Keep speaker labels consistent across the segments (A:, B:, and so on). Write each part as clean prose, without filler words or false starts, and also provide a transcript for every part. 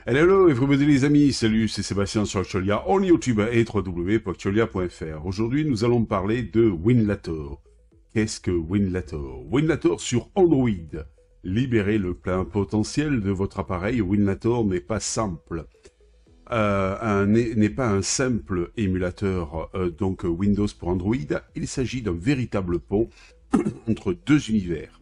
A: Hello everybody les amis, salut, c'est Sébastien sur Actualia, en YouTube et www.actualia.fr. Aujourd'hui, nous allons parler de Winlator. Qu'est-ce que Winlator? Winlator sur Android. Libérez le plein potentiel de votre appareil. Winlator n'est pas simple. N'est pas un simple émulateur donc Windows pour Android. Il s'agit d'un véritable pont entre deux univers.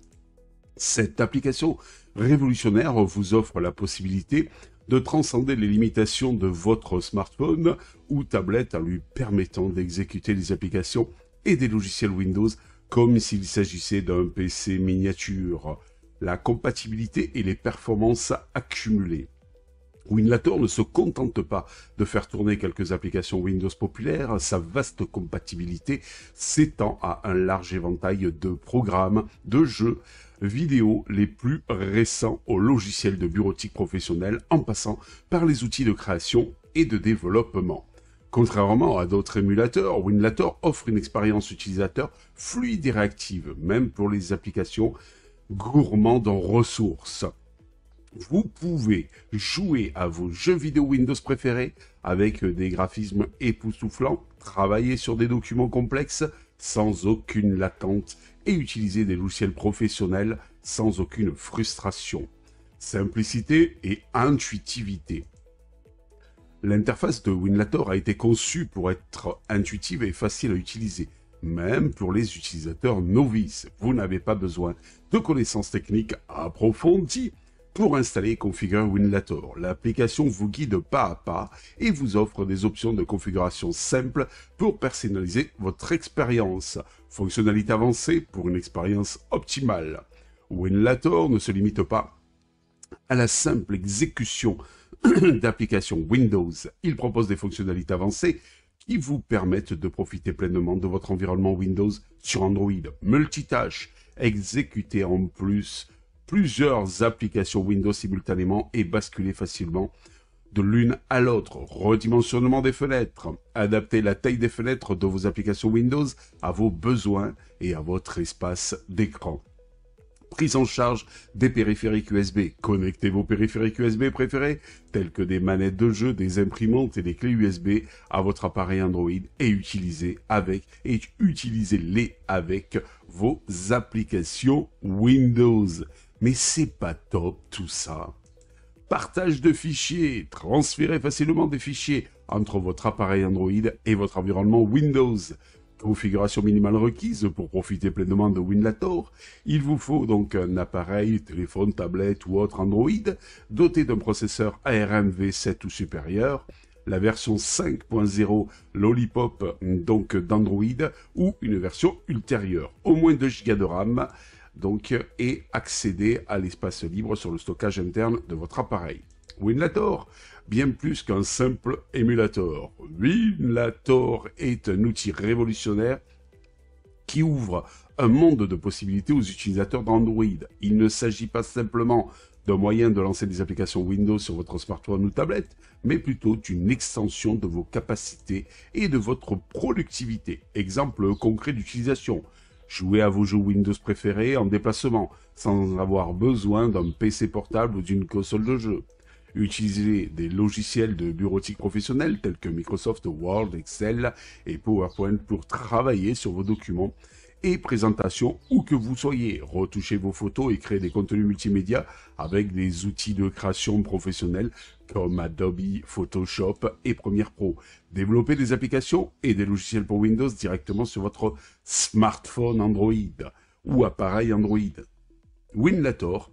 A: Cette application révolutionnaire vous offre la possibilité de transcender les limitations de votre smartphone ou tablette en lui permettant d'exécuter des applications et des logiciels Windows comme s'il s'agissait d'un PC miniature. La compatibilité et les performances accumulées. Winlator ne se contente pas de faire tourner quelques applications Windows populaires, sa vaste compatibilité s'étend à un large éventail de programmes, de jeux, vidéo les plus récents aux logiciels de bureautique professionnelle en passant par les outils de création et de développement. Contrairement à d'autres émulateurs, Winlator offre une expérience utilisateur fluide et réactive, même pour les applications gourmandes en ressources. Vous pouvez jouer à vos jeux vidéo Windows préférés avec des graphismes époustouflants, travailler sur des documents complexes sans aucune latence et utiliser des logiciels professionnels sans aucune frustration. Simplicité et intuitivité. L'interface de Winlator a été conçue pour être intuitive et facile à utiliser. Même pour les utilisateurs novices, vous n'avez pas besoin de connaissances techniques approfondies pour installer et configurer Winlator. L'application vous guide pas à pas et vous offre des options de configuration simples pour personnaliser votre expérience. Fonctionnalité avancée pour une expérience optimale. Winlator ne se limite pas à la simple exécution d'applications Windows. Il propose des fonctionnalités avancées qui vous permettent de profiter pleinement de votre environnement Windows sur Android. Multitâche, exécuter en plus plusieurs applications Windows simultanément et basculer facilement de l'une à l'autre. Redimensionnement des fenêtres. Adapter la taille des fenêtres de vos applications Windows à vos besoins et à votre espace d'écran. Prise en charge des périphériques USB. Connectez vos périphériques USB préférés, tels que des manettes de jeu, des imprimantes et des clés USB, à votre appareil Android et utilisez-les avec vos applications Windows. Mais c'est pas top tout ça. Partage de fichiers. Transférez facilement des fichiers entre votre appareil Android et votre environnement Windows. Configuration minimale requise pour profiter pleinement de Winlator. Il vous faut donc un appareil, téléphone, tablette ou autre Android doté d'un processeur ARM V7 ou supérieur, la version 5.0 Lollipop donc d'Android ou une version ultérieure, au moins 2 Go de RAM donc, et accéder à l'espace libre sur le stockage interne de votre appareil. Winlator, bien plus qu'un simple émulateur. Winlator est un outil révolutionnaire qui ouvre un monde de possibilités aux utilisateurs d'Android. Il ne s'agit pas simplement d'un moyen de lancer des applications Windows sur votre smartphone ou tablette, mais plutôt d'une extension de vos capacités et de votre productivité. Exemple concret d'utilisation. Jouez à vos jeux Windows préférés en déplacement, sans avoir besoin d'un PC portable ou d'une console de jeu. Utilisez des logiciels de bureautique professionnelle tels que Microsoft Word, Excel et PowerPoint pour travailler sur vos documents et présentations où que vous soyez. Retouchez vos photos et créez des contenus multimédia avec des outils de création professionnels comme Adobe Photoshop et Premiere Pro. Développez des applications et des logiciels pour Windows directement sur votre smartphone Android ou appareil Android. Winlator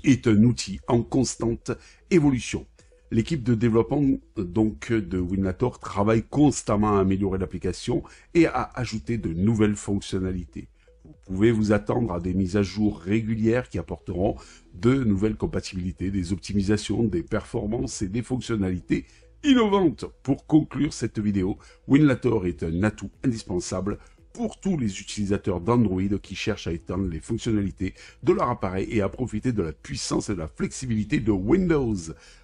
A: est un outil en constante évolution. L'équipe de développement donc de Winlator travaille constamment à améliorer l'application et à ajouter de nouvelles fonctionnalités. Vous pouvez vous attendre à des mises à jour régulières qui apporteront de nouvelles compatibilités, des optimisations, des performances et des fonctionnalités innovantes. Pour conclure cette vidéo, Winlator est un atout indispensable pour tous les utilisateurs d'Android qui cherchent à étendre les fonctionnalités de leur appareil et à profiter de la puissance et de la flexibilité de Windows.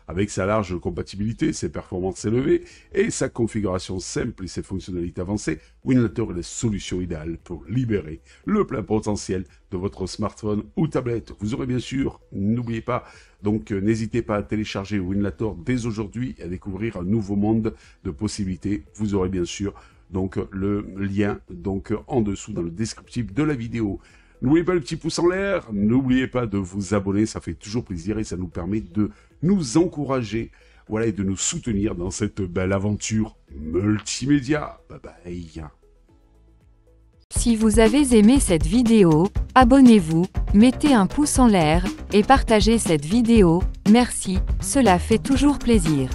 A: Avec sa large compatibilité, ses performances élevées et sa configuration simple et ses fonctionnalités avancées, WinLator est la solution idéale pour libérer le plein potentiel de votre smartphone ou tablette. Vous aurez bien sûr, n'oubliez pas, donc n'hésitez pas à télécharger WinLator dès aujourd'hui et à découvrir un nouveau monde de possibilités. Vous aurez bien sûr donc le lien donc en dessous dans le descriptif de la vidéo. N'oubliez pas le petit pouce en l'air, n'oubliez pas de vous abonner, ça fait toujours plaisir et ça nous permet de nous encourager, voilà, et de nous soutenir dans cette belle aventure multimédia. Bye bye.
B: Si vous avez aimé cette vidéo, abonnez-vous, mettez un pouce en l'air, et partagez cette vidéo, merci, cela fait toujours plaisir.